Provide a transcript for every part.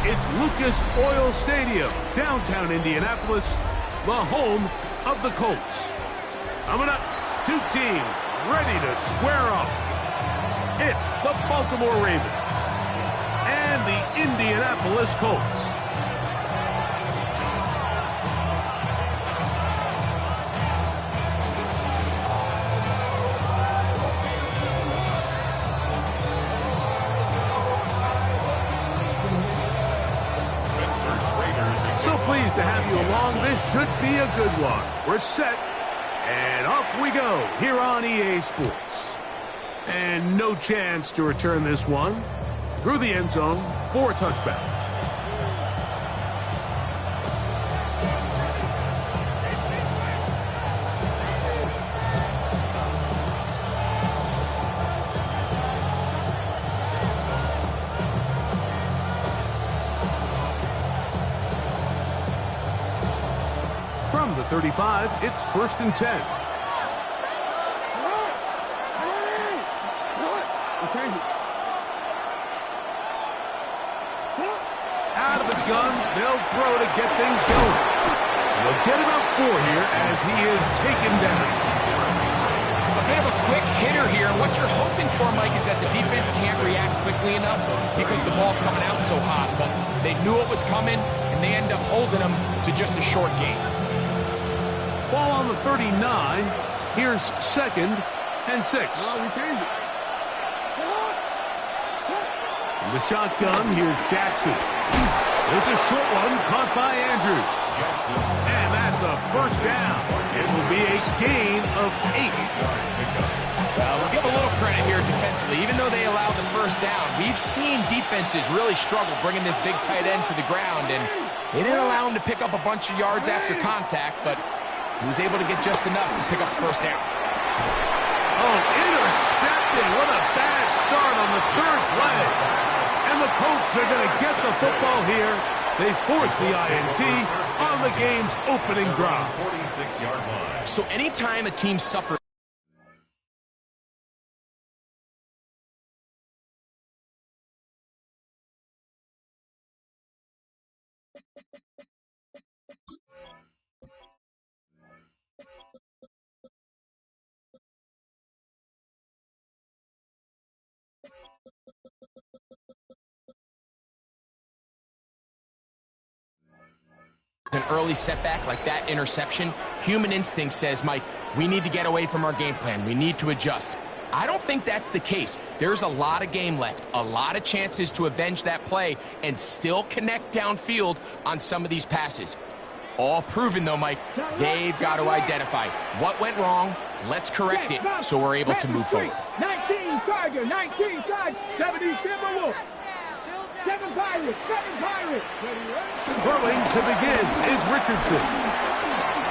It's Lucas Oil Stadium, downtown Indianapolis, the home of the Colts. Coming up, two teams ready to square off. It's the Baltimore Ravens and the Indianapolis Colts. So pleased to have you along. This should be a good one. We're set, and off we go here on EA Sports. And no chance to return this one. Through the end zone for a touchback. From the 35, it's 1st and 10. Out of the gun, they'll throw to get things going. They'll get about 4 here as he is taken down. A bit of a quick hitter here. What you're hoping for, Mike, is that the defense can't react quickly enough because the ball's coming out so hot. But they knew it was coming, and they end up holding them to just a short gain. Ball on the 39. Here's 2nd and 6. In the shotgun, here's Jackson. There's a short one caught by Andrews. And that's a 1st down. It will be a gain of 8. Well, we'll give a little credit here defensively. Even though they allowed the 1st down, we've seen defenses really struggle bringing this big tight end to the ground. And they didn't allow him to pick up a bunch of yards after contact, but he was able to get just enough to pick up the 1st down. Oh, intercepted. What a bad start on the 3rd play. And the Colts are going to get the football here. They force the INT on the game's opening drive. 46-yard line. So anytime a team suffers an early setback like that interception, human instinct says, Mike, we need to get away from our game plan. We need to adjust. I don't think that's the case. There's a lot of game left, a lot of chances to avenge that play and still connect downfield on some of these passes. All proven, though, Mike, they've got to identify what went wrong. Let's correct it so we're able to move forward. 19 Tiger, 19 Tiger, 70 Timberwolves. 7 Pirates, 7 Pirates. Throwing to begin is Richardson.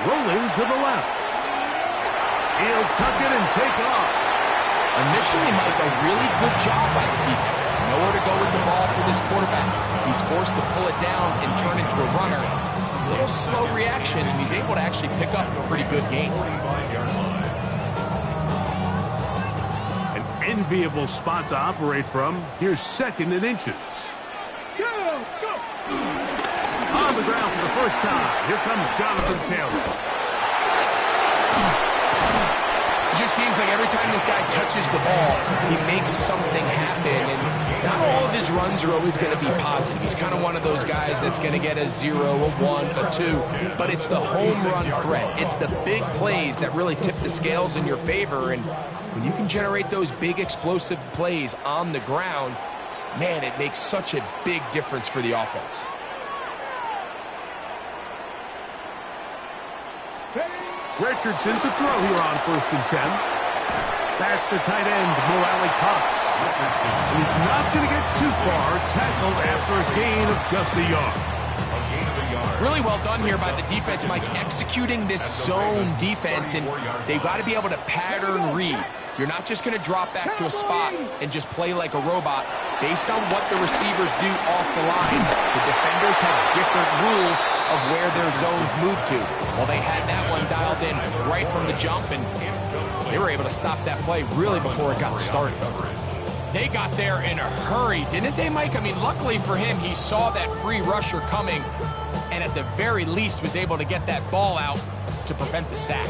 Rolling to the left. He'll tuck it and take off. Initially, Mike, a really good job by the defense. Nowhere to go with the ball for this quarterback. He's forced to pull it down and turn into a runner. A little slow reaction, and he's able to actually pick up a pretty good game. An enviable spot to operate from. Here's 2nd and inches. On the ground for the 1st time. Here comes Jonathan Taylor. It just seems like every time this guy touches the ball, he makes something happen. And not all of his runs are always going to be positive. He's kind of one of those guys that's going to get a 0, a 1, a 2. But it's the home run threat. It's the big plays that really tip the scales in your favor. And when you can generate those big explosive plays on the ground, man, it makes such a big difference for the offense. Richardson to throw here on 1st and 10. That's the tight end, Morale Cox. He's not going to get too far, tackled after a gain of just a yard. Really well done here by the defense, Mike, executing this zone defense, and they've got to be able to pattern read. You're not just going to drop back to a spot and just play like a robot. Based on what the receivers do off the line, the defenders have different rules of where their zones move to. Well, they had that one dialed in right from the jump, and they were able to stop that play really before it got started. They got there in a hurry, didn't they, Mike? I mean, luckily for him, he saw that free rusher coming and at the very least was able to get that ball out to prevent the sack.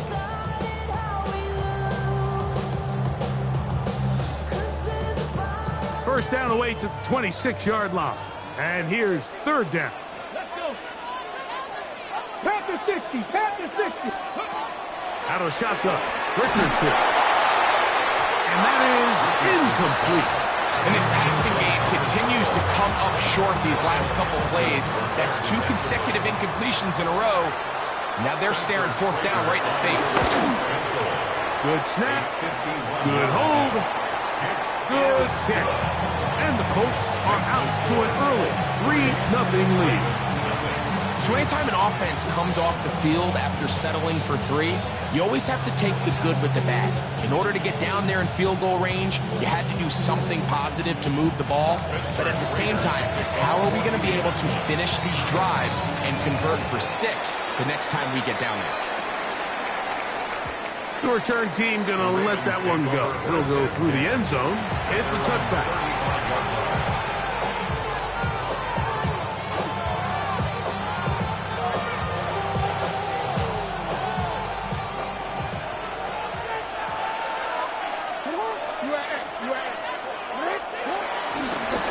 First down away to the 26-yard line. And here's third down. Let's go. Panther 60, Panther 60. Out of shotgun, Richardson. And that is incomplete. And this passing game continues to come up short these last couple plays. That's 2 consecutive incompletions in a row. Now they're staring fourth down right in the face. Good snap. Good hold. Good kick. And the Colts are out to an early 3-0 lead. So anytime an offense comes off the field after settling for 3, you always have to take the good with the bad. In order to get down there in field goal range, you had to do something positive to move the ball. But at the same time, how are we going to be able to finish these drives and convert for 6 the next time we get down there? The return team going to let that one go. It'll go through the end zone. It's a touchback.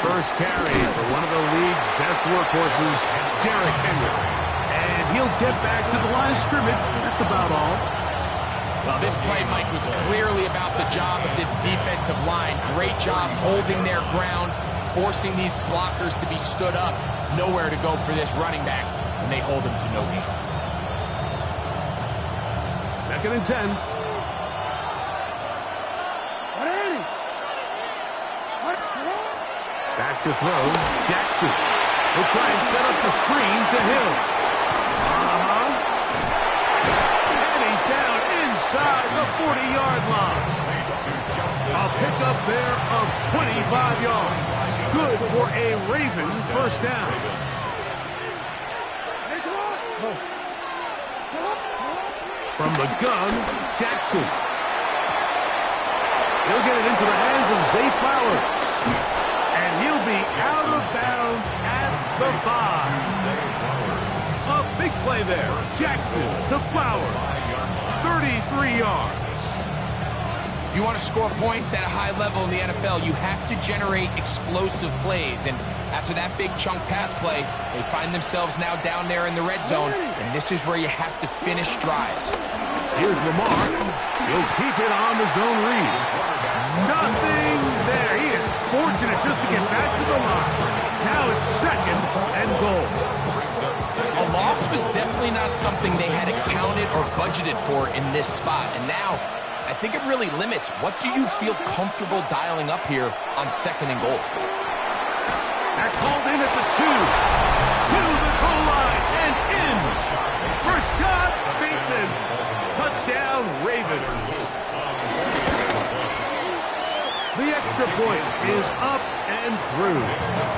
First carry for one of the league's best workhorses, Derrick Henry. And he'll get back to the line of scrimmage. That's about all. Well, this play, Mike, was clearly about the job of this defensive line. Great job holding their ground, forcing these blockers to be stood up. Nowhere to go for this running back, and they hold him to no gain. 2nd and 10. Back to throw, Jackson. He'll try and set up the screen to Hill. And he's down inside the 40-yard line. A pickup there of 25 yards. Good for a Ravens first down. From the gun, Jackson. He'll get it into the hands of Zay Flowers. And he'll be out of bounds at the 5. A big play there. Jackson to Flowers. 33 yards. If you want to score points at a high level in the NFL, you have to generate explosive plays. And after that big chunk pass play, they find themselves now down there in the red zone. And this is where you have to finish drives. Here's Lamar. He'll keep it on the zone read. Nothing there. He is fortunate just to get back to the line. Now it's 2nd and goal. A loss was definitely not something they had accounted or budgeted for in this spot. And now, I think it really limits what do you feel comfortable dialing up here on 2nd and goal. That called in at the 2. To the goal line and in. Rashad Bateman. Touchdown, Ravens. The extra point is up and through.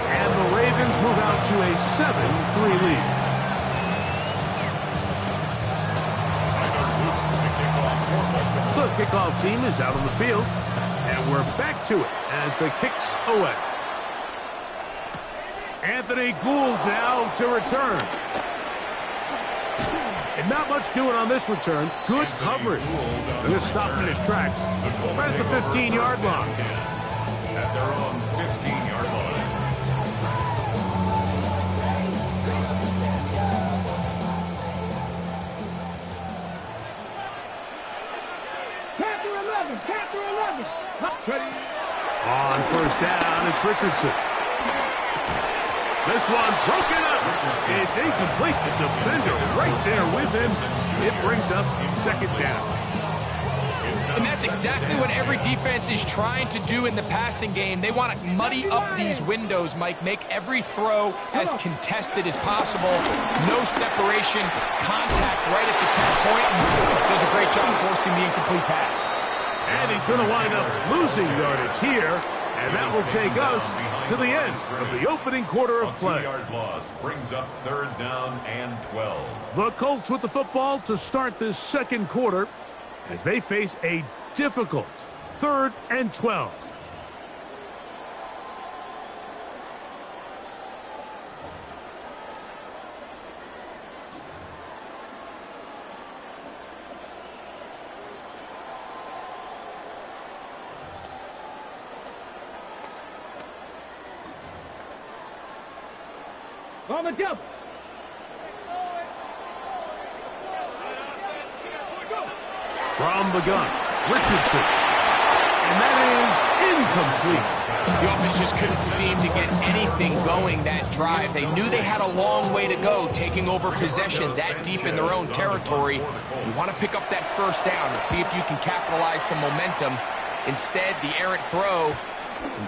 And the Ravens move out to a 7-3 lead. The kickoff team is out on the field. And we're back to it as the kick's away. Anthony Gould now to return. And not much doing on this return. Good coverage. They're going to stop him in his tracks. Right at the 15-yard line. At their own 15-yard line. Panther 11, Panther 11. On first down, it's Richardson. This one broken up. It's incomplete. The defender right there with him. It brings up 2nd down. And that's exactly what every defense is trying to do in the passing game. They want to muddy up these windows, Mike, make every throw as contested as possible. No separation, contact right at the catch point. Does a great job forcing the incomplete pass. And he's going to wind up losing yardage here. And that will take us to the end of the opening quarter of play. A 2-yard loss brings up 3rd down and 12. The Colts with the football to start this 2nd quarter as they face a difficult 3rd and 12. On the double. From the gun, Richardson. And that is incomplete. The offense just couldn't seem to get anything going that drive. They knew they had a long way to go, taking over possession that deep in their own territory. You want to pick up that first down and see if you can capitalize some momentum. Instead, the errant throw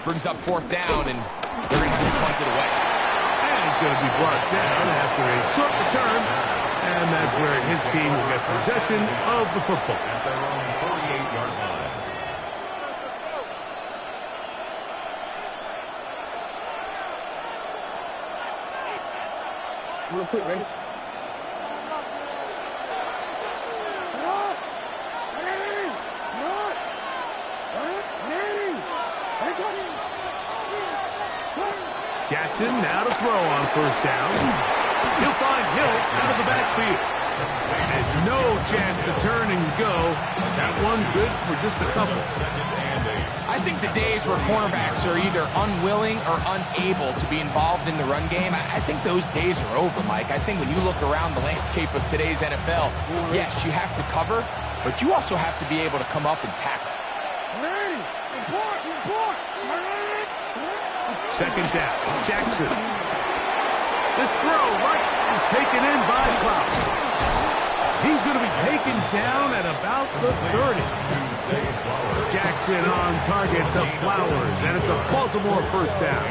brings up fourth down, and they're going to have to punt it away. And he's going to be brought down after a short return. And that's where his team will get possession of the football. At their own 48-yard line. Real quick, ready? Jackson now to throw on first down. He'll find Hill out of the backfield. And no chance to turn and go. That one good for just a couple. I think the days where cornerbacks are either unwilling or unable to be involved in the run game, I think those days are over, Mike. I think when you look around the landscape of today's NFL, yes, you have to cover, but you also have to be able to come up and tackle. Second down, Jackson. This throw right is taken in by Flowers. He's going to be taken down at about the 30. Jackson on target to Flowers, and it's a Baltimore first down.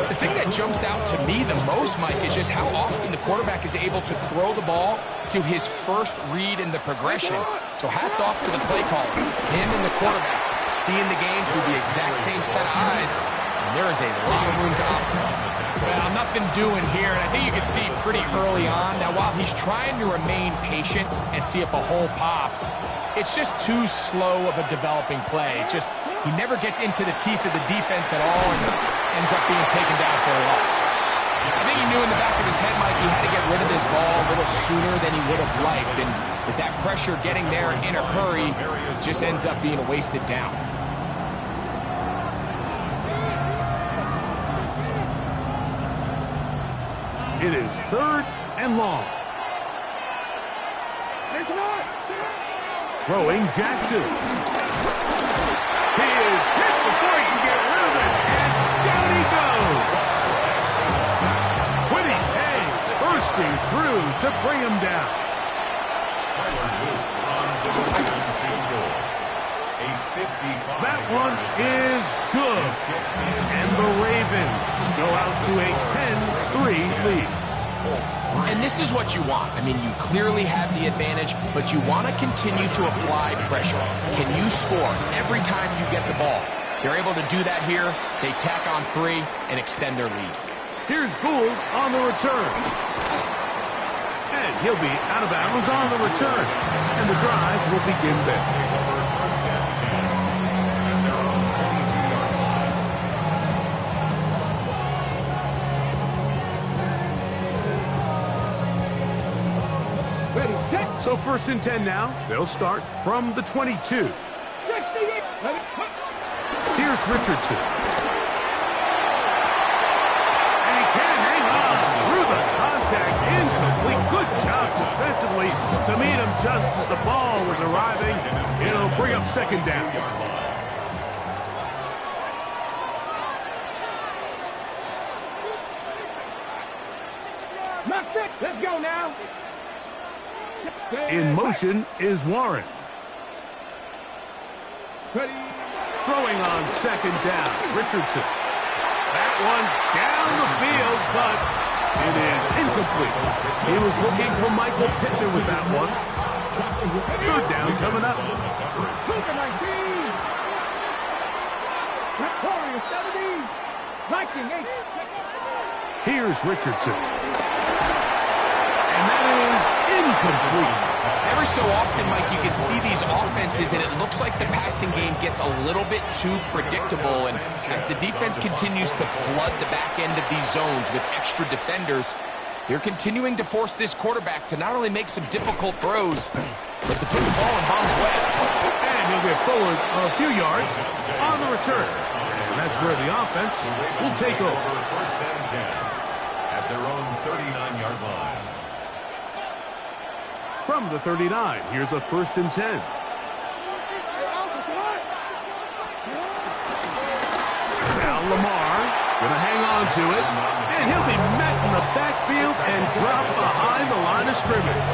The thing that jumps out to me the most, Mike, is just how often the quarterback is able to throw the ball to his first read in the progression. So hats off to the play caller. Him and the quarterback seeing the game through the exact same set of eyes. And there is a lot of room to operate. Well, nothing doing here, and I think you can see pretty early on that while he's trying to remain patient and see if a hole pops, it's just too slow of a developing play. He never gets into the teeth of the defense at all and ends up being taken down for a loss. I think he knew in the back of his head, Mike, he had to get rid of this ball a little sooner than he would have liked, and with that pressure getting there in a hurry, it just ends up being a wasted down. It is third and long. Throwing Jackson. He is hit before he can get rid of it, and down he goes. Quiddy Hay bursting through to bring him down. That one is good. And the Ravens go out to a 10-3 lead. And this is what you want. I mean, you clearly have the advantage, but you want to continue to apply pressure. Can you score every time you get the ball? They're able to do that here. They tack on 3 and extend their lead. Here's Gould on the return. And he'll be out of bounds on the return. And the drive will begin there. So first and 10 now. They'll start from the 22. Here's Richardson. And he can't hang on through the contact. Incomplete. Good job defensively to meet him just as the ball was arriving. It'll bring up second down. Let's go now. In motion is Warren. Throwing on second down, Richardson. That one down the field, but it is incomplete. He was looking for Michael Pittman with that one. Third down coming up. Here's Richardson. And that is incomplete. Every so often, Mike, you can see these offenses, and it looks like the passing game gets a little bit too predictable. And as the defense continues to flood the back end of these zones with extra defenders, they're continuing to force this quarterback to not only make some difficult throws, but to put the ball in harm's way. And he'll get forward a few yards on the return. And that's where the offense will take over. from the 39. Here's a 1st and 10. Now Lamar going to hang on to it, and he'll be met in the backfield and dropped behind the line of scrimmage.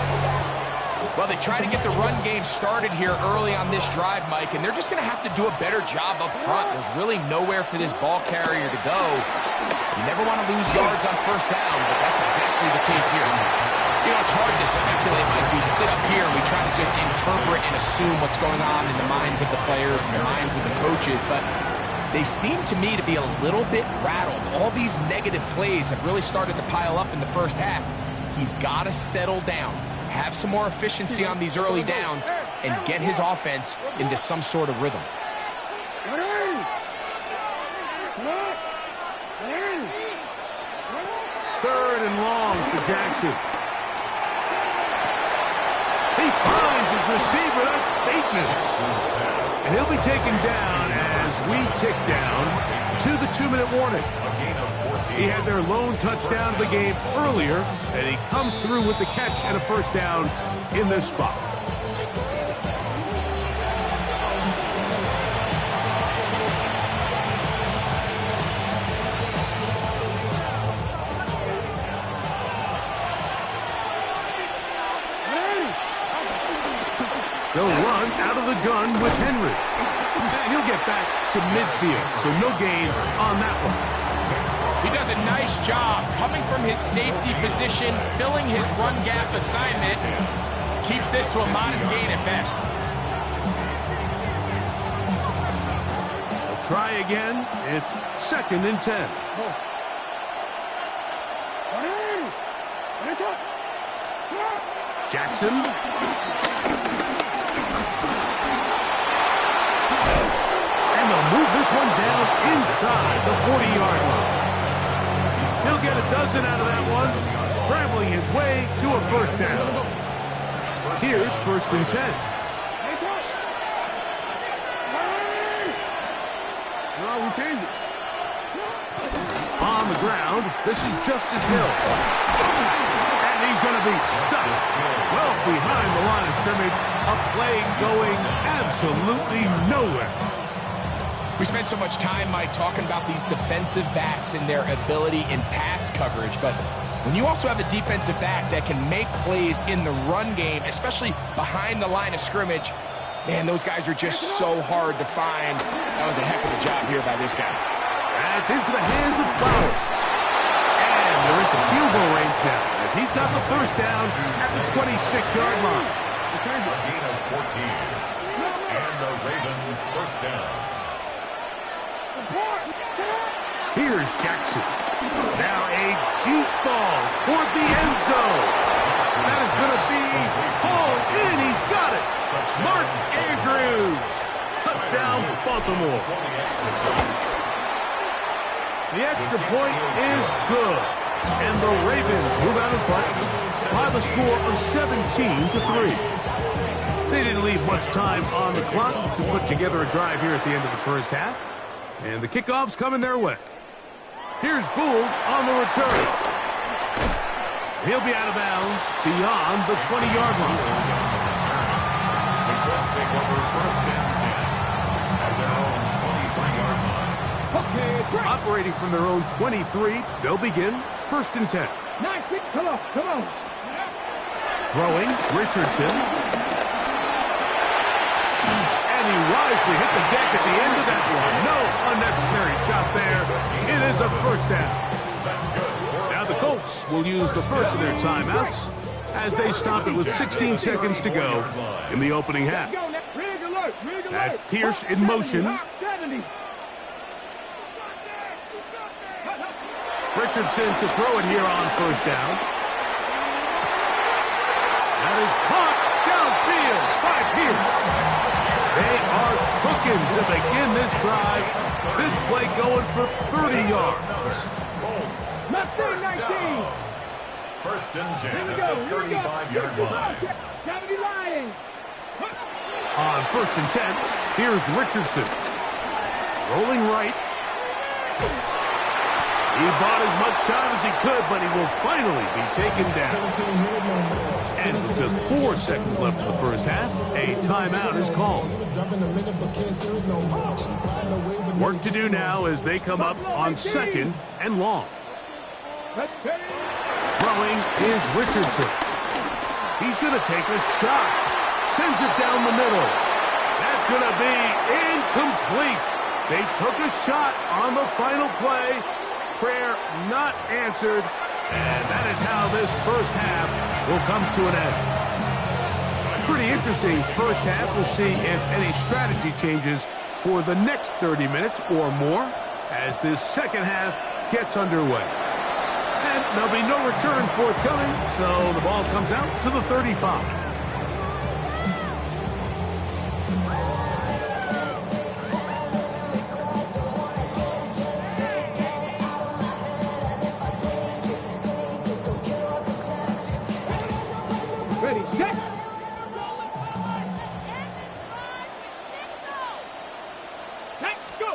Well, they try to get the run game started here early on this drive, Mike, and they're just going to have to do a better job up front. There's really nowhere for this ball carrier to go. You never want to lose yards on 1st down, but that's exactly the case here. You know, it's hard to speculate, Mike. We sit up here and we try to just interpret and assume what's going on in the minds of the players and the minds of the coaches, but they seem to me to be a little bit rattled. All these negative plays have really started to pile up in the 1st half. He's got to settle down, have some more efficiency on these early downs, and get his offense into some sort of rhythm. 3rd and long for Jackson. He finds his receiver. That's Bateman. And he'll be taken down as we tick down to the 2-minute warning. He had their lone touchdown of the game earlier, and he comes through with the catch and a 1st down in this spot. They'll run out of the gun with Henry. And he'll get back to midfield, so no gain on that one. He does a nice job coming from his safety position, filling his run gap assignment. Keeps this to a modest gain at best. They'll try again. It's 2nd and 10. Jackson. And they'll move this one down inside the 40-yard line. He'll get a dozen out of that one, scrambling his way to a 1st down. Here's 1st and 10. On the ground, this is Justice Hill. And he's going to be stuck well behind the line of scrimmage. A play going absolutely nowhere. We spent so much time, Mike, talking about these defensive backs and their ability in pass coverage, but when you also have a defensive back that can make plays in the run game, especially behind the line of scrimmage, man, those guys are just so hard to find. That was a heck of a job here by this guy. That's into the hands of Flowers. And they're into field goal range now, as he's got the 1st down at the 26-yard line. A gain of 14. And the Raven 1st down. Here's Jackson. Now a deep ball toward the end zone. That is going to be hauled in. He's got it. Mark Andrews. Touchdown, Baltimore. The extra point is good. And the Ravens move out in front by the score of 17-3. They didn't leave much time on the clock to put together a drive here at the end of the 1st half. And the kickoff's coming their way. Here's Gould on the return. He'll be out of bounds beyond the 20-yard line. The Colts take over 1st and 10 at their own 23-yard line. Okay, Operating from their own 23, they'll begin 1st and 10. Come on. Throwing, Richardson. And he wisely hit the deck at the end of that one. No unnecessary shot there. It is a 1st down. Now the Colts will use the first of their timeouts as they stop it with 16 seconds to go in the opening half. That's Pierce in motion. Richardson to throw it here on 1st down. That is caught downfield by Pierce. They are cooking to begin this drive. This play going for 30 yards. Colts, Not 19. 1st and 10 Here we at go. the 35-yard line. Gravity lying. On 1st and 10, here's Richardson. Rolling right. He bought as much time as he could, but he will finally be taken down. And with just 4 seconds left in the first half, a timeout is called. Work to do now as they come up on 2nd and long. Throwing is Richardson. He's going to take a shot. Sends it down the middle. That's going to be incomplete. They took a shot on the final play. Prayer not answered. And that is how this first half will come to an end. Pretty interesting first half. We'll see if any strategy changes for the next 30 minutes or more as this second half gets underway. And there'll be no return forthcoming, so the ball comes out to the 35. Ready, set. Let's go.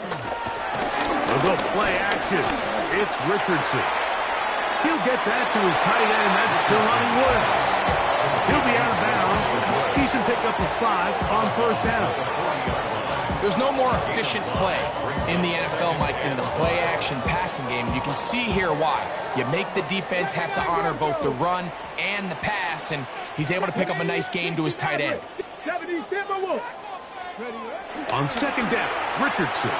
They'll go play action. It's Richardson. He'll get that to his tight end. That's Jelani Woods. He'll be out of bounds. Decent pickup of 5 on first down. There's no more efficient play in the NFL, Mike, than the play-action passing game. You can see here why. You make the defense have to honor both the run and the pass, and he's able to pick up a nice gain to his tight end. 70 Timberwolves. On second down, Richardson.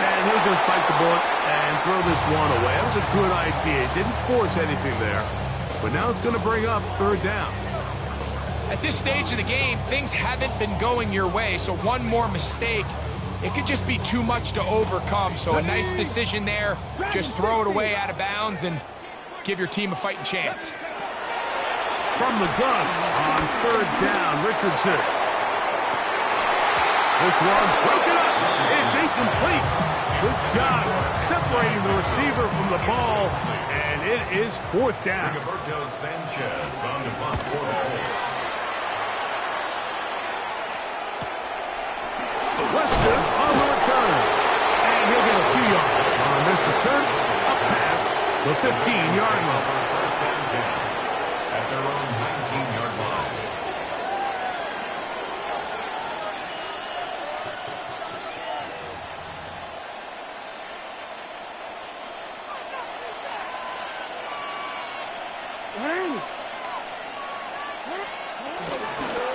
And he'll just bite the bullet and throw this one away. That was a good idea. He didn't force anything there. But now it's going to bring up third down. At this stage of the game, things haven't been going your way, so one more mistake, it could just be too much to overcome. So a nice decision there. Just throw it away out of bounds and give your team a fighting chance. From the gun on third down, Richardson. This one broken up. It's incomplete. Good job separating the receiver from the ball, and it is fourth down. Roberto Sanchez on the punt for the Colts. Lester on the return. And he'll get a few yards on this return up past the 15-yard line. First and 10 at their own 19-yard line.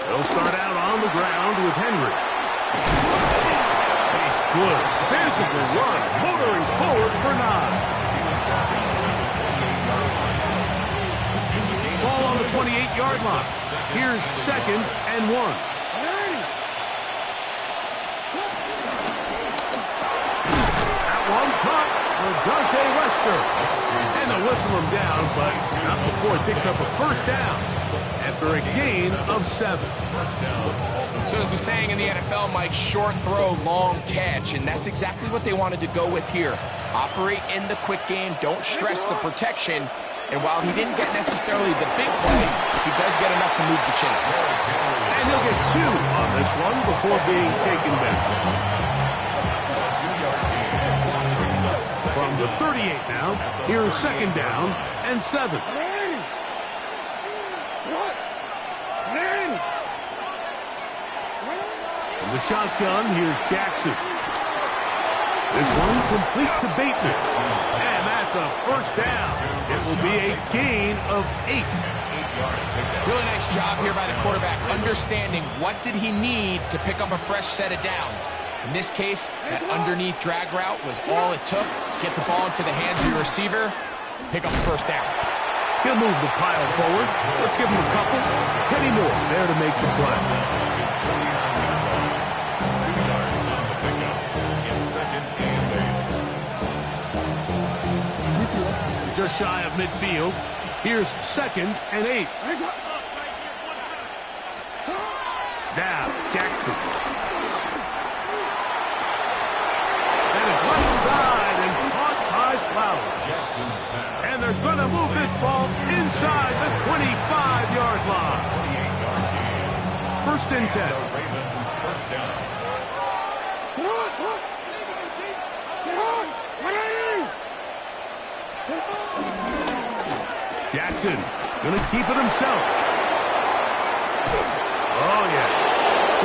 They'll start out on the ground with Henry. A good physical run, motoring forward for 9. Ball on the 28-yard line. Here's second and 1. That one caught for Dante Lester. And they'll whistle him down, but not before he picks up a first down after a gain of 7. So there's a saying in the NFL, Mike, short throw, long catch, and that's exactly what they wanted to go with here. Operate in the quick game, don't stress the protection, and while he didn't get necessarily the big play, he does get enough to move the chains. And he'll get 2 on this one before being taken back. From the 38 now, here's second down and 7. From the shotgun, here's Jackson. This one complete to Bateman. And that's a first down. It will be a gain of 8. Really nice job here by the quarterback, understanding what did he need to pick up a fresh set of downs. In this case, that underneath drag route was all it took. Get the ball into the hands of your receiver, pick up the first down. He'll move the pile forward. Let's give him a couple. Kenny Moore there to make the play. 2 yards on the pickup. It's second and 8. Just shy of midfield. Here's second and 8. Now, Jackson. That is left side and caught by Flowers. Jackson's pass. And they're going to move this ball inside the 25-yard line. 28-yard gain. First and 10. Raven, first down. Jackson gonna keep it himself. Oh, yeah.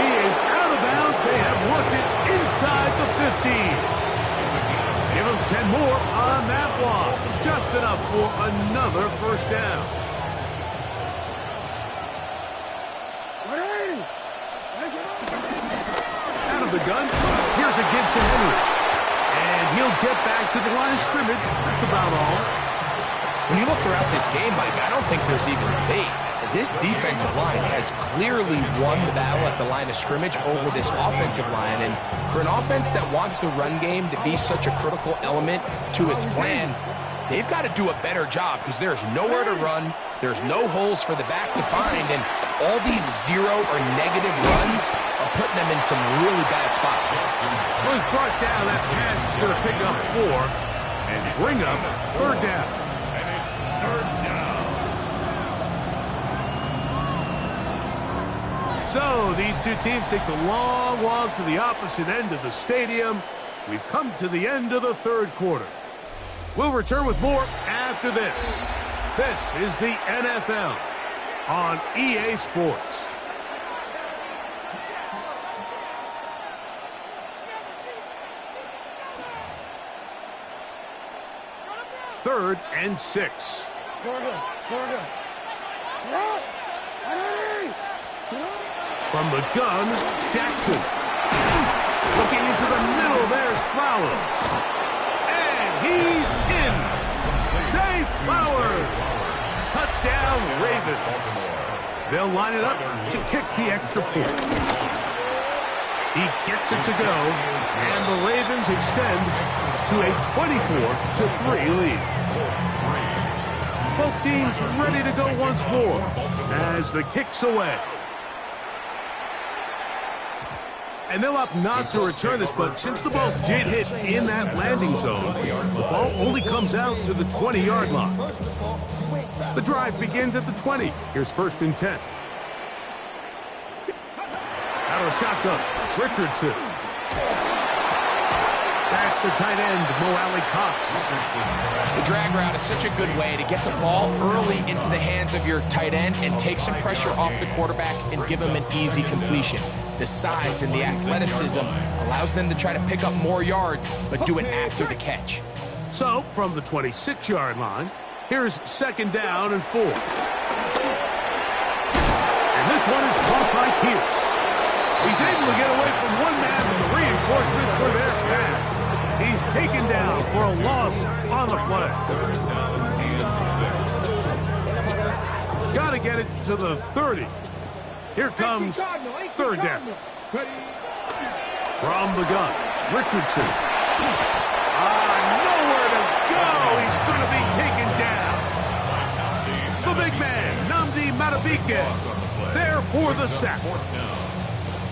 He is out of bounds. They have worked it inside the 15. Give him 10 more on that one. Just enough for another first down. Out of the gun. Here's a give to Henry. And he'll get back to the line of scrimmage. That's about all. When you look throughout this game, Mike, I don't think there's even a debate. This defensive line has clearly won the battle at the line of scrimmage over this offensive line. And for an offense that wants the run game to be such a critical element to its plan, they've got to do a better job because there's nowhere to run. There's no holes for the back to find. And all these zero or negative runs are putting them in some really bad spots. Was brought down. That pass is going to pick up 4 and bring up third down. And it's third down. So these two teams take the long walk to the opposite end of the stadium. We've come to the end of the third quarter. We'll return with more after this. This is the NFL on EA Sports. Third and 6. From the gun, Jackson. Looking into the middle, there's Flowers. And he's in. Zay Flowers. Touchdown, Ravens. They'll line it up to kick the extra point. He gets it to go, and the Ravens extend to a 24-3 lead. Both teams ready to go once more as the kick's away. And they'll opt not to return this, but since the ball did hit in that landing zone, the ball only comes out to the 20-yard line. The drive begins at the 20. Here's first and 10. Out of the shotgun, Richardson. That's the tight end, Mo Alley-Cox. The drag route is such a good way to get the ball early into the hands of your tight end and take some pressure off the quarterback and give him an easy completion. The size and the athleticism allows them to try to pick up more yards, but do it after the catch. So, from the 26-yard line, here's second down and 4. And this one is caught by Pierce. He's able to get away from one man, and the reinforcements were there fast. He's taken down for a loss on the play. Got to get it to the 30. Here comes third down. From the gun, Richardson. Nowhere to go. He's going to be taken down. The big man, Nnamdi Madubuike, there for the sack.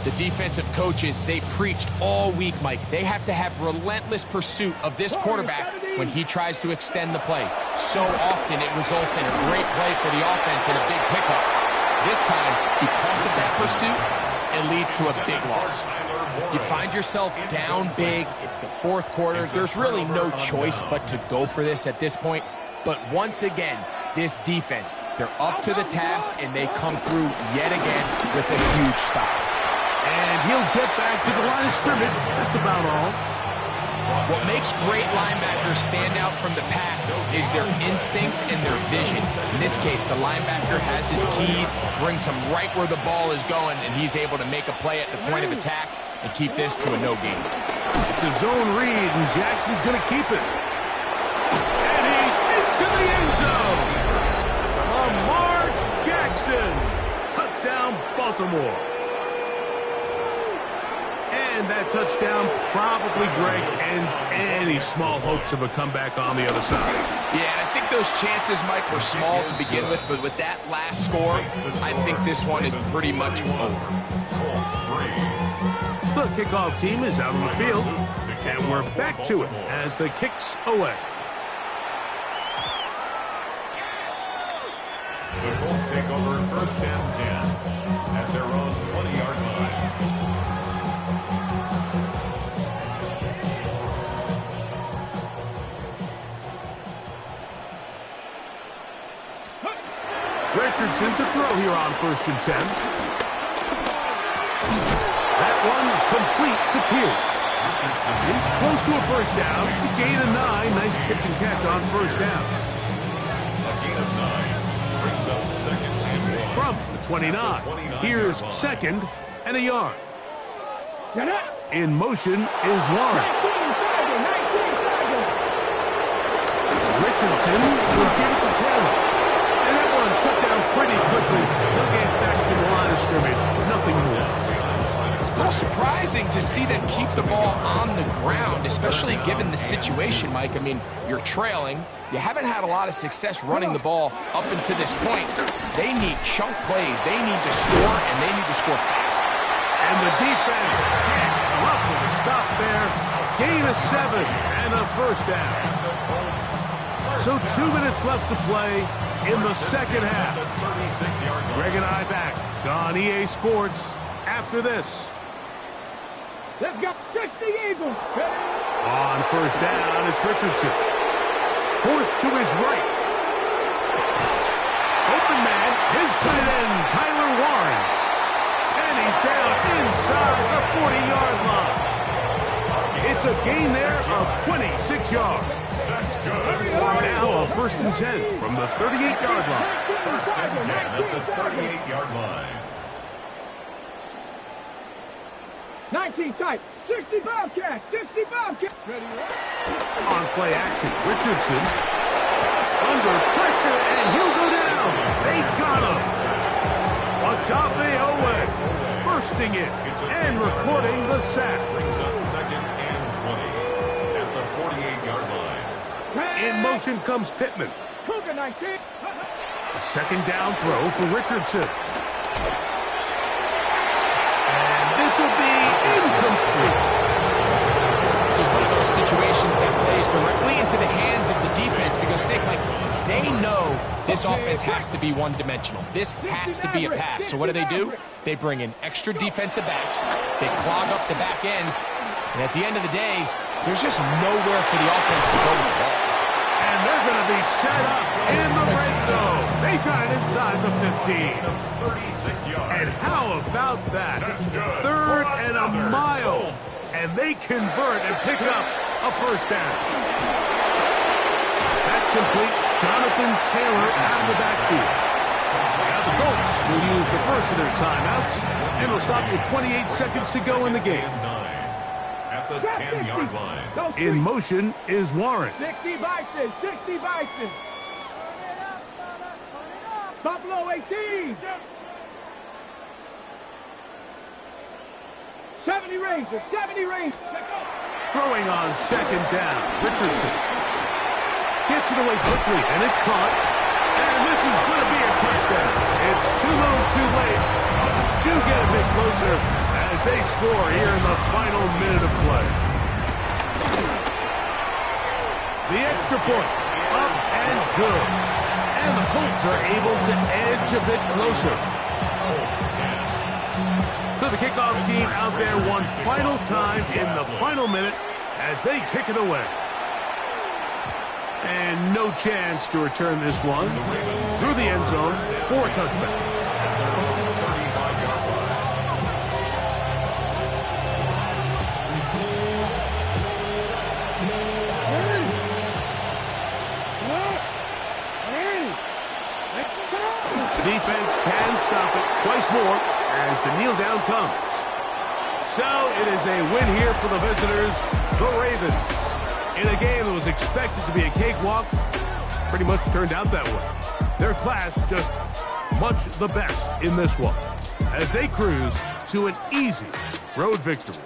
The defensive coaches, they preached all week, Mike. They have to have relentless pursuit of this quarterback when he tries to extend the play. So often it results in a great play for the offense and a big pickup. This time, because of that pursuit, it leads to a big loss. You find yourself down big. It's the fourth quarter. There's really no choice but to go for this at this point. But once again, this defense, they're up to the task, and they come through yet again with a huge stop. And he'll get back to the line of scrimmage. That's about all. What makes great linebackers stand out from the pack is their instincts and their vision. In this case, the linebacker has his keys, brings him right where the ball is going, and he's able to make a play at the point of attack and keep this to a no gain. It's a zone read, and Jackson's going to keep it. And he's into the end zone. Lamar Jackson. Touchdown, Baltimore. And that touchdown probably, Greg, ends any small hopes of a comeback on the other side. Yeah, and I think those chances, Mike, were small to begin with, but with that last score, I think this one is pretty much over. The kickoff team is out on the field, and we're back to it as the kick's away. The Colts take over first and 10 at their own 20-yard line. Richardson to throw here on 1st and 10. That one complete to Pierce. He's close to a 1st down. To gain a 9. Nice pitch and catch on 1st down. A gain of 9 brings up 2nd and 1. From the 29. Here's 2nd and a yard. In motion is Warren. Richardson will give it to Taylor. And that one shut down pretty quickly. He'll get back to the line of scrimmage. Nothing more. A little surprising to see them keep the ball on the ground, especially given the situation, Mike. I mean, you're trailing. You haven't had a lot of success running the ball up until this point. They need chunk plays. They need to score, and they need to score fast. And the defense can't come up with a stop there. Gain of 7 and a 1st down. So 2 minutes left to play in the 2nd half. Greg and I back on EA Sports after this. Let's go. 60 Eagles. On 1st down, it's Richardson. Forced to his right. Open man, his tight end, Tyler Warren. And he's down inside the 40-yard line. It's a gain there of 26 yards. That's good. Now a 1st and 10 from the 38-yard line. 1st and 10 at the 38-yard line. 19 tight. 60 Bobcats. 60 Bobcats. On play action, Richardson under pressure, and he'll go down. They got him. Adafe Owe bursting it and recording the sack. Brings up 2nd and 20 at the 48-yard line. In motion comes Pittman. Cougar 19. A 2nd down throw for Richardson. And this will be incomplete. This is one of those situations that plays directly into the hands of the defense because they know this offense has to be one-dimensional. This has to be a pass. So what do? They bring in extra defensive backs. They clog up the back end. And at the end of the day, there's just nowhere for the offense to go with the ball. And they're going to be set up in the red zone. They got it inside the 15. 36 yards. And how about that? That's good. 3rd and a mile. And they convert and pick up a 1st down. That's complete. Jonathan Taylor out of the backfield. Now the Colts will use the first of their timeouts. And will stop with 28 seconds to go in the game. At the 10-yard line. In motion is Warren. 60 Bison. 60 Bison. Buffalo 18. 70 Rangers. 70 Rangers. Throwing on 2nd down. Richardson gets it away quickly, and it's caught. And this is going to be a touchdown. It's too little, too late. Do get a bit closer as they score here in the final minute of play. The extra point, up and good. And the Colts are able to edge a bit closer. So the kickoff team out there one final time in the final minute as they kick it away. And no chance to return this one through the end zone for a touchback. Defense can stop it twice more as the kneel down comes. So it is a win here for the visitors, the Ravens. In a game that was expected to be a cakewalk, pretty much turned out that way. Their class just much the best in this one as they cruise to an easy road victory.